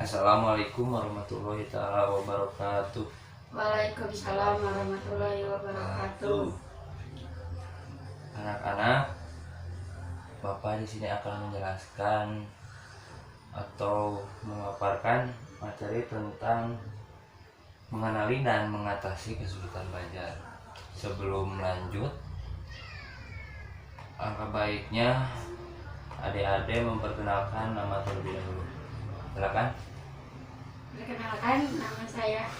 Assalamualaikum warahmatullahi taala wabarakatuh. Waalaikumsalam warahmatullahi wabarakatuh. Anak-anak, Bapak di sini akan menjelaskan atau memaparkan materi tentang mengenali dan mengatasi kesulitan belajar. Sebelum lanjut, alangkah baiknya adik-adik memperkenalkan nama terlebih dahulu. Silakan. Perkenalkan, nama saya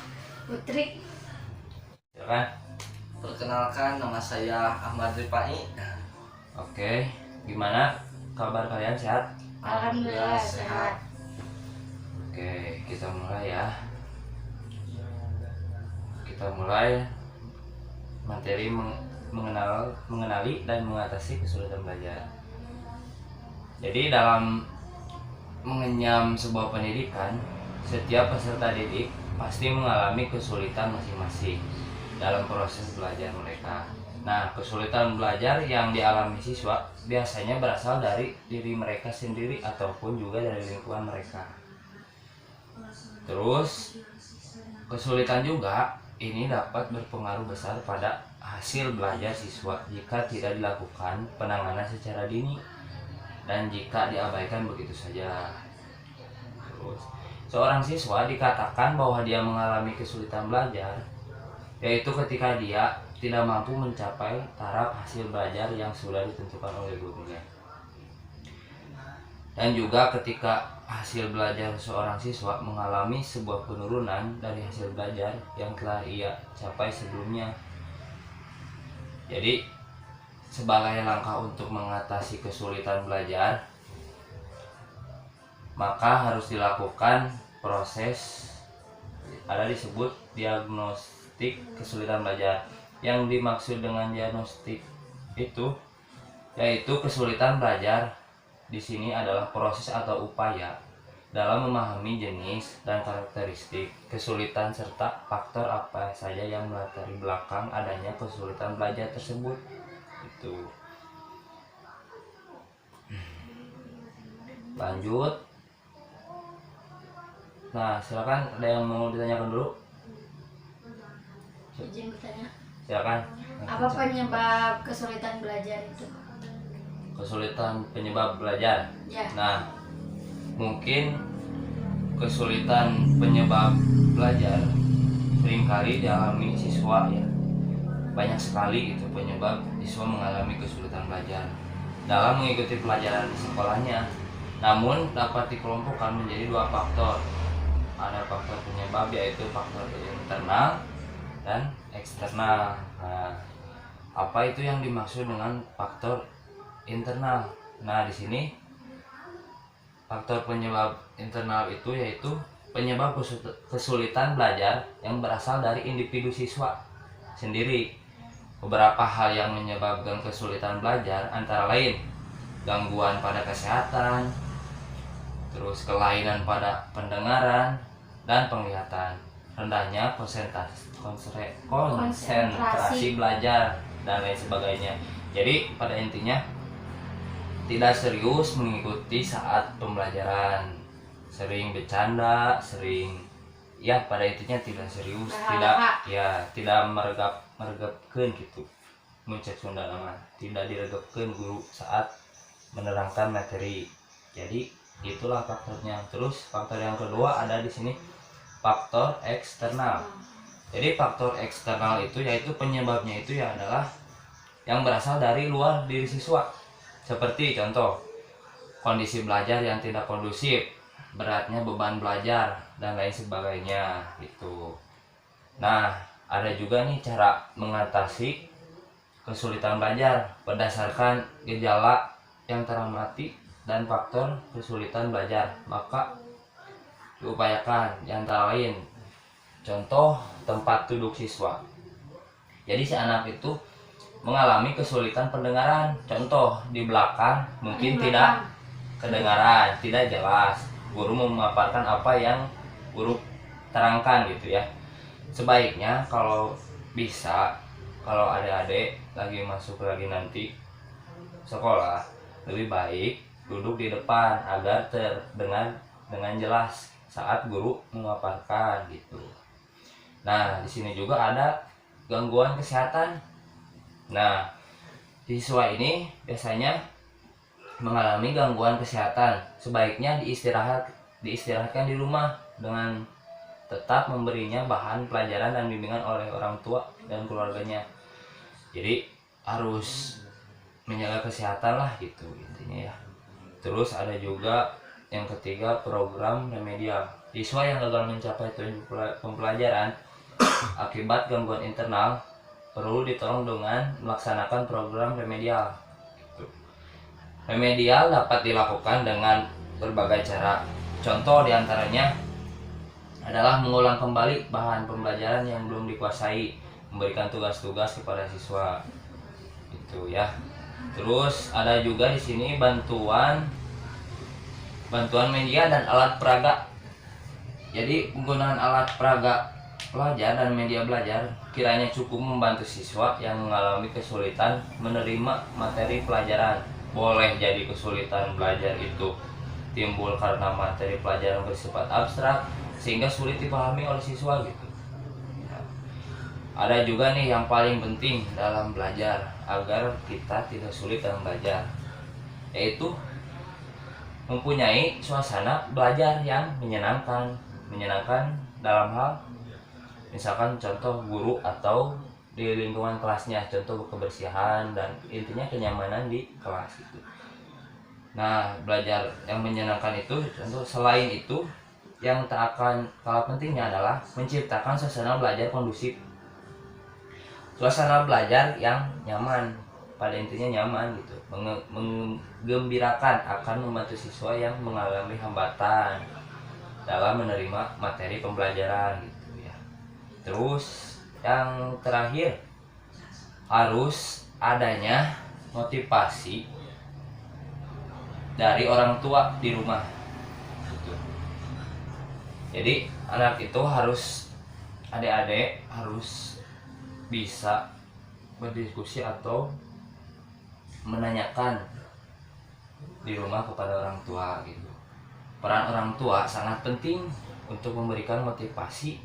Putri. Silakan. Perkenalkan, nama saya Ahmad Rifai. Oke, gimana kabar kalian, sehat? Alhamdulillah sehat. Oke, kita mulai ya. Kita mulai materi mengenali dan mengatasi kesulitan belajar. Jadi dalam mengenyam sebuah pendidikan, setiap peserta didik pasti mengalami kesulitan masing-masing dalam proses belajar mereka. Nah, kesulitan belajar yang dialami siswa biasanya berasal dari diri mereka sendiri ataupun juga dari lingkungan mereka. Terus, kesulitan juga ini dapat berpengaruh besar pada hasil belajar siswa jika tidak dilakukan penanganan secara dini dan jika diabaikan begitu saja. Terus, seorang siswa dikatakan bahwa dia mengalami kesulitan belajar yaitu ketika dia tidak mampu mencapai taraf hasil belajar yang sudah ditentukan oleh gurunya. Dan juga ketika hasil belajar seorang siswa mengalami sebuah penurunan dari hasil belajar yang telah ia capai sebelumnya. Jadi, sebagai langkah untuk mengatasi kesulitan belajar, maka harus dilakukan proses disebut diagnostik kesulitan belajar. Yang dimaksud dengan diagnostik itu yaitu kesulitan belajar di sini adalah proses atau upaya dalam memahami jenis dan karakteristik kesulitan serta faktor apa saja yang melatari belakang adanya kesulitan belajar tersebut. Itu. Lanjut. Nah, silakan, ada yang mau ditanyakan dulu? Izin bertanya, Silakan. apa penyebab kesulitan belajar itu? Kesulitan penyebab belajar. Ya. Nah, mungkin kesulitan penyebab belajar seringkali dialami siswa ya. Banyak sekali itu penyebab siswa mengalami kesulitan belajar dalam mengikuti pelajaran di sekolahnya. Namun dapat dikelompokkan menjadi dua faktor. Ada faktor penyebab yaitu faktor internal dan eksternal. Nah, apa itu yang dimaksud dengan faktor internal? Nah, di sini faktor penyebab internal itu yaitu penyebab kesulitan belajar yang berasal dari individu siswa sendiri. Beberapa hal yang menyebabkan kesulitan belajar antara lain gangguan pada kesehatan, terus kelainan pada pendengaran dan penglihatan, rendahnya konsentrasi belajar dan lain sebagainya. Jadi pada intinya tidak serius mengikuti saat pembelajaran, sering bercanda, pada intinya tidak serius, tidak meregapkeun gitu. Muncak Sunda nama tidak diregapkeun guru saat menerangkan materi. Jadi itulah faktornya. Terus faktor yang kedua ada di sini faktor eksternal. Jadi faktor eksternal itu yaitu penyebabnya itu ya adalah yang berasal dari luar diri siswa. Seperti contoh, kondisi belajar yang tidak kondusif, beratnya beban belajar dan lain sebagainya gitu. Nah, ada juga nih cara mengatasi kesulitan belajar berdasarkan gejala yang teramati dan faktor kesulitan belajar. Maka diupayakan yang antara lain contoh tempat duduk siswa. Jadi si anak itu mengalami kesulitan pendengaran. Contoh di belakang mungkin tidak kedengaran, tidak jelas. Guru memaparkan apa yang guru terangkan gitu ya. Sebaiknya kalau bisa, kalau adik-adik lagi masuk lagi nanti sekolah, lebih baik duduk di depan agar terdengar dengan jelas saat guru memaparkan gitu. Nah, di sini juga ada gangguan kesehatan. Nah, siswa ini biasanya mengalami gangguan kesehatan. Sebaiknya diistirahatkan di rumah dengan tetap memberinya bahan pelajaran dan bimbingan oleh orang tua dan keluarganya. Jadi harus menjaga kesehatan lah gitu intinya ya. Terus ada juga yang ketiga, program remedial. Siswa yang gagal mencapai tujuan pembelajaran akibat gangguan internal perlu ditolong dengan melaksanakan program remedial. Gitu. Remedial dapat dilakukan dengan berbagai cara. Contoh diantaranya adalah mengulang kembali bahan pembelajaran yang belum dikuasai, memberikan tugas-tugas kepada siswa, gitu ya. Terus ada juga di sini bantuan media dan alat peraga. Jadi penggunaan alat peraga pelajar dan media belajar kiranya cukup membantu siswa yang mengalami kesulitan menerima materi pelajaran. Boleh jadi kesulitan belajar itu timbul karena materi pelajaran bersifat abstrak sehingga sulit dipahami oleh siswa gitu. Ada juga nih yang paling penting dalam belajar agar kita tidak sulit dalam belajar, yaitu mempunyai suasana belajar yang menyenangkan dalam hal misalkan contoh guru atau di lingkungan kelasnya, contoh kebersihan dan intinya kenyamanan di kelas itu. Nah, belajar yang menyenangkan itu contoh selain itu yang tak akan kalah pentingnya adalah menciptakan suasana belajar kondusif. Suasana belajar yang nyaman, pada intinya nyaman gitu, menggembirakan akan membantu siswa yang mengalami hambatan dalam menerima materi pembelajaran gitu ya. Terus yang terakhir, harus adanya motivasi dari orang tua di rumah gitu. Jadi anak itu harus, adik-adik harus bisa berdiskusi atau menanyakan di rumah kepada orang tua gitu. Peran orang tua sangat penting untuk memberikan motivasi.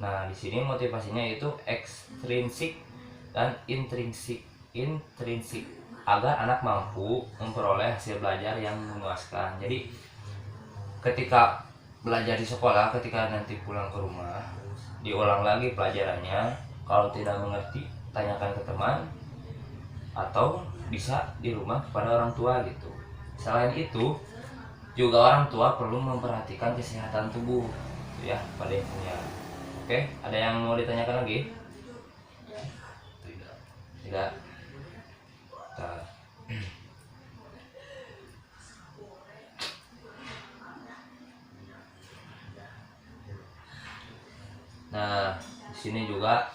Nah, di sini motivasinya itu ekstrinsik dan intrinsik agar anak mampu memperoleh hasil belajar yang memuaskan. Jadi ketika belajar di sekolah, ketika nanti pulang ke rumah diulang lagi pelajarannya. Kalau tidak mengerti, tanyakan ke teman atau bisa di rumah kepada orang tua gitu. Selain itu, juga orang tua perlu memperhatikan kesehatan tubuh ya pada intinya. Oke, ada yang mau ditanyakan lagi? Tidak. Nah, di sini juga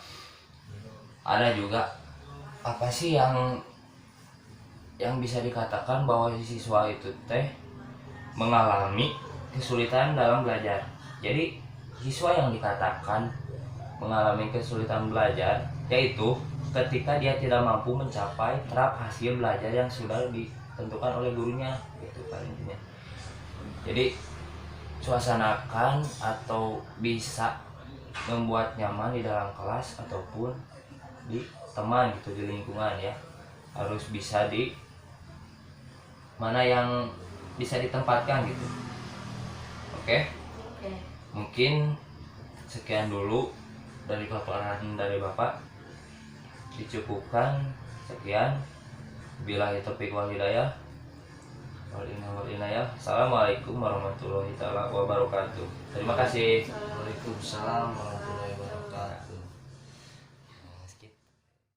ada juga apa sih yang bisa dikatakan bahwa siswa itu mengalami kesulitan dalam belajar. Jadi siswa yang dikatakan mengalami kesulitan belajar yaitu ketika dia tidak mampu mencapai tahap hasil belajar yang sudah ditentukan oleh gurunya, itu paling intinya. Jadi suasanakan atau bisa membuat nyaman di dalam kelas ataupun di teman gitu, di lingkungan ya. Harus bisa di mana yang bisa ditempatkan gitu. Oke. Mungkin sekian dulu dari paparan dari Bapak, dicukupkan sekian. Billahi taufiq wal hidayah. Assalamualaikum warahmatullahi wabarakatuh. Terima kasih. Waalaikumsalam warahmatullahi wabarakatuh.